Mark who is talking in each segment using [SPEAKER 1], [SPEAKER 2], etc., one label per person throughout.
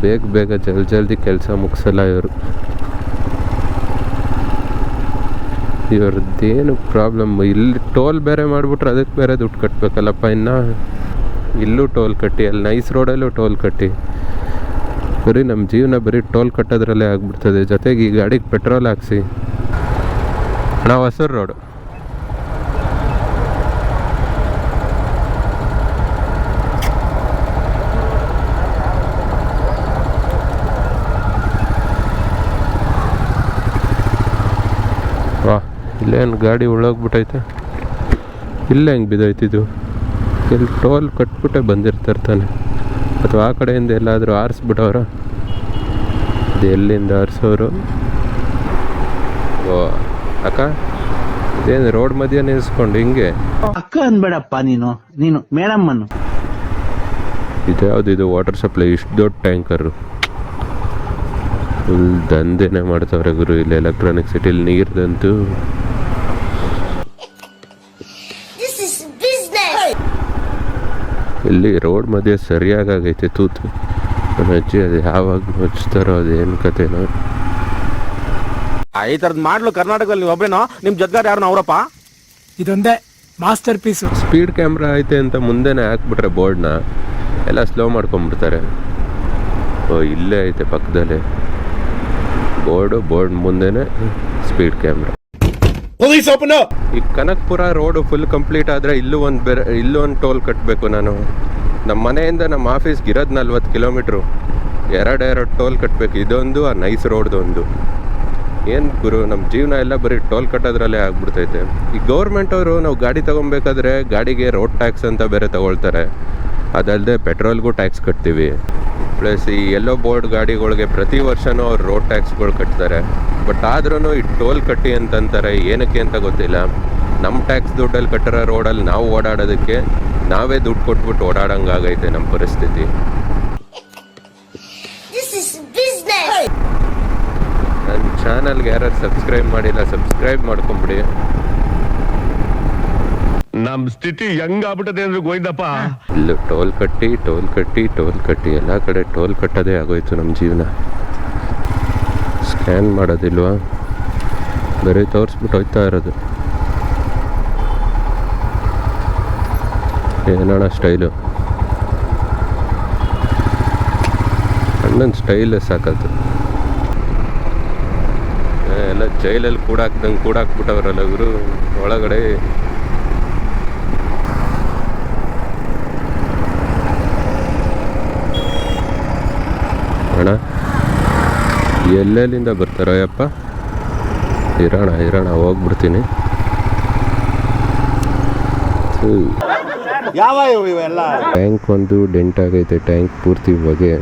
[SPEAKER 1] ಬೇಗ ಬೇಗ ಜಲ್ದಿ ಕೆಲಸ ಮುಗಿಸಲ್ಲ ಇವ್ರದ್ದೇನು ಪ್ರಾಬ್ಲಮ್. ಇಲ್ಲಿ ಟೋಲ್ ಬೇರೆ ಮಾಡಿಬಿಟ್ರೆ ಅದಕ್ಕೆ ಬೇರೆ ದುಡ್ಡು ಕಟ್ಟಬೇಕಲ್ಲಪ್ಪ. ಇನ್ನು ಇಲ್ಲೂ ಟೋಲ್ ಕಟ್ಟಿ, ಅಲ್ಲಿ ನೈಸ್ ರೋಡಲ್ಲೂ ಟೋಲ್ ಕಟ್ಟಿ, ಬರೀ ನಮ್ಮ ಜೀವನ ಬರೀ ಟೋಲ್ ಕಟ್ಟೋದ್ರಲ್ಲೇ ಆಗ್ಬಿಡ್ತದೆ. ಜೊತೆಗೆ ಈ ಗಾಡಿಗೆ ಪೆಟ್ರೋಲ್ ಹಾಕ್ಸಿ. ನಾವು ಹೊಸೂರು ರೋಡು. ವಾ, ಇಲ್ಲೇನು ಗಾಡಿ ಉಳ್ಳೋಗ್ಬಿಟ್ಟೈತೆ. ಇಲ್ಲೇ ಹೆಂಗೆ ಬಿದ್ದೈತಿದ್ದು? ಇಲ್ಲಿ ಟೋಲ್ ಕಟ್ಬಿಟ್ಟೆ ಬಂದಿರ್ತಾರೆ ತಾನೆ, ಅಥವಾ ಆ ಕಡೆಯಿಂದ ಎಲ್ಲಾದರೂ ಆರಿಸ್ಬಿಟ್ಟವ್ರ? ಇದು ಎಲ್ಲಿಂದ ಆರಿಸೋರು? ಓ ಅಕ್ಕ, ಇದೇನು ರೋಡ್ ಮಧ್ಯ ನಿಲ್ಸ್ಕೊಂಡು ಹಿಂಗೆ?
[SPEAKER 2] ಅಕ್ಕ ಅನ್ಬೇಡಪ್ಪ, ನೀನು ಮೇಡಮ್ಮನ್ನು.
[SPEAKER 1] ಇದು ಯಾವುದು? ಇದು ವಾಟರ್ ಸಪ್ಲೈ. ಇಷ್ಟು ದೊಡ್ಡ ಟ್ಯಾಂಕರು, ಫುಲ್ ದಂಧೆನೇ ಮಾಡ್ತಾವ್ರೆ ಗುರು ಇಲ್ಲಿ ಎಲೆಕ್ಟ್ರಾನಿಕ್ ಸಿಟಿಲಿ. ನೀರ್ದಂತೂ ಇಲ್ಲಿ ರೋಡ್ ಮಧ್ಯೆ ಸರಿಯಾಗೈತೆ ತೂತು. ನಮ್ಮ ಅಜ್ಜಿ ಅದು ಯಾವಾಗ ಮುಚ್ತಾರೋ ಅದೇನು ಕತೆನೋ.
[SPEAKER 3] ಈ ಥರದ್ದು ಮಾಡ್ಲು ಕರ್ನಾಟಕದಲ್ಲಿ ಒಬ್ರೇನೋ, ನಿಮ್ಮ ಜೊತೆಗಾರ ಯಾರು ಅವರಪ್ಪ?
[SPEAKER 4] ಇದೊಂದೇ ಮಾಸ್ಟರ್ ಪೀಸ್.
[SPEAKER 1] ಸ್ಪೀಡ್ ಕ್ಯಾಮ್ರಾ ಐತೆ ಅಂತ ಮುಂದೆನೇ ಹಾಕ್ಬಿಟ್ರೆ ಬೋರ್ಡ್ನ ಎಲ್ಲ ಸ್ಲೋ ಮಾಡ್ಕೊಂಡ್ಬಿಡ್ತಾರೆ. ಓ, ಇಲ್ಲೇ ಐತೆ ಪಕ್ಕದಲ್ಲೇ ಬೋರ್ಡ್ ಮುಂದೆನೇ ಸ್ಪೀಡ್ ಕ್ಯಾಮ್ರಾ. ಈ ಕನಕಪುರ ರೋಡು ಫುಲ್ ಕಂಪ್ಲೀಟ್ ಆದರೆ ಇಲ್ಲೂ ಒಂದು ಟೋಲ್ ಕಟ್ಟಬೇಕು ನಾನು. ನಮ್ಮ ಮನೆಯಿಂದ ನಮ್ಮ ಆಫೀಸ್ಗೆ ಇರೋದು 40 ಕಿಲೋಮೀಟ್ರು. ಎರಡು ಟೋಲ್ ಕಟ್ಟಬೇಕು. ಇದೊಂದು, ಆ ನೈಸ್ ರೋಡ್ದೊಂದು. ಏನು ಗುರು, ನಮ್ಮ ಜೀವನ ಎಲ್ಲ ಬರೀ ಟೋಲ್ ಕಟ್ಟೋದ್ರಲ್ಲೇ ಆಗ್ಬಿಡ್ತೈತೆ. ಈ ಗೌರ್ಮೆಂಟ್ ಅವರು ನಾವು ಗಾಡಿ ತೊಗೊಬೇಕಾದ್ರೆ ಗಾಡಿಗೆ ರೋಡ್ ಟ್ಯಾಕ್ಸ್ ಅಂತ ಬೇರೆ ತಗೊಳ್ತಾರೆ. ಅದಲ್ಲದೆ ಪೆಟ್ರೋಲ್ಗೂ ಟ್ಯಾಕ್ಸ್ ಕಟ್ತೀವಿ. ಪ್ಲಸ್ ಈ ಎಲ್ಲೋ ಬೋರ್ಡ್ ಗಾಡಿಗಳಿಗೆ ಪ್ರತಿ ವರ್ಷವೂ ಅವ್ರು ರೋಡ್ ಟ್ಯಾಕ್ಸ್ಗಳು ಕಟ್ತಾರೆ. ಬಟ್ ಆದ್ರೂ ಈ ಟೋಲ್ ಕಟ್ಟಿ ಅಂತಂತಾರೆ. ಏನಕ್ಕೆ ಅಂತ ಗೊತ್ತಿಲ್ಲ. ನಮ್ಮ ಟ್ಯಾಕ್ಸ್ ದುಡ್ಡಲ್ಲಿ ಕಟ್ಟಿರೋ ರೋಡಲ್ಲಿ ನಾವು ಓಡಾಡೋದಕ್ಕೆ ನಾವೇ ದುಡ್ಡು ಕೊಟ್ಬಿಟ್ಟು ಓಡಾಡೋಂಗಾಗೈತೆ ನಮ್ಮ ಪರಿಸ್ಥಿತಿ. ನನ್ನ ಚಾನಲ್ಗೆ ಯಾರು ಸಬ್ಸ್ಕ್ರೈಬ್ ಮಾಡಿಲ್ಲ, ಸಬ್ಸ್ಕ್ರೈಬ್ ಮಾಡ್ಕೊಂಬಿಡಿ.
[SPEAKER 5] ನಮ್ ಸ್ಥಿತಿ ಹೆಂಗಾಗ್ಬಿಟ್ಟದೆ ಅಂದ್ರೆ ಗೋಯ್ದಪ್ಪ.
[SPEAKER 1] ಇಲ್ಲೂ ಟೋಲ್ ಕಟ್ಟಿ ಎಲ್ಲ ಕಡೆ ಟೋಲ್ ಕಟ್ಟೋದೇ ಆಗೋಯ್ತು ನಮ್ಮ ಜೀವನ. ಸ್ಕ್ಯಾನ್ ಮಾಡೋದಿಲ್ವಾ, ಬರೀ ತೋರಿಸ್ಬಿಟ್ಟು ಹೋಯ್ತಾ ಇರೋದು. ಏನೋಣ ಸ್ಟೈಲು, ಅಣ್ಣನ ಸ್ಟೈಲೇ ಸಾಕತ್ತು. ಎಲ್ಲ ಜೈಲಲ್ಲಿ ಕೂಡಾಕ್ಬಿಟ್ಟವ್ರಲ್ಲ ಇವರು ಒಳಗಡೆ. ಅಣ್ಣ ಎಲ್ಲೆಲ್ಲಿಂದ ಬರ್ತಾರೋ ಯಪ್ಪ. ಇರೋಣ ಹೋಗ್ಬಿಡ್ತೀನಿ. ಟ್ಯಾಂಕ್ ಒಂದು ಡೆಂಟ್ ಆಗೈತೆ, ಟ್ಯಾಂಕ್ ಪೂರ್ತಿ ಬಗೆ.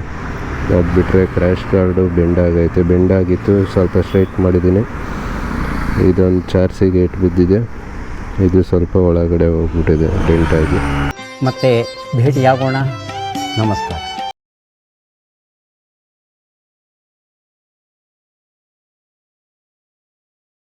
[SPEAKER 1] ಅದು ಬಿಟ್ಟರೆ ಕ್ರ್ಯಾಶ್ ಗಾರ್ಡು ಬೆಂಡ್ ಆಗೈತೆ. ಬೆಂಡ್ ಆಗಿತ್ತು, ಸ್ವಲ್ಪ ಸ್ಟ್ರೈಟ್ ಮಾಡಿದ್ದೀನಿ. ಇದೊಂದು ಚಾರ್ಸಿಗೆ ಏಟ್ ಬಿದ್ದಿದೆ. ಇದು ಸ್ವಲ್ಪ ಒಳಗಡೆ ಹೋಗ್ಬಿಟ್ಟಿದೆ ಡೆಂಟ್ ಆಗಿ.
[SPEAKER 6] ಮತ್ತೆ ಭೇಟಿಯಾಗೋಣ. ನಮಸ್ಕಾರ.